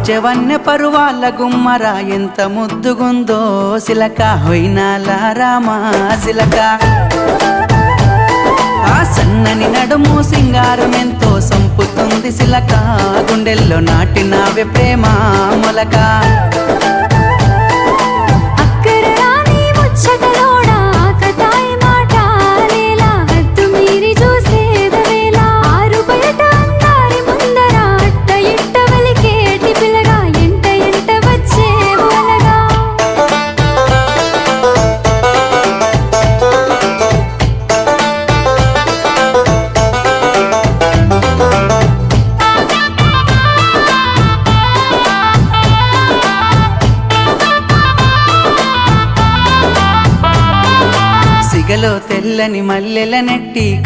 జవన్నె పరువాల గుమ్మరా ఎంత ముద్దుగుందో సిలక హొయినాల రామా సిలక ఆ సన్నని నడుము సింగారం ఎంతో సంపుతుంది సిలక గుండెల్లో నాటినావే ప్రేమ మొలక సిగలో తెల్లని మల్లెల నెట్టి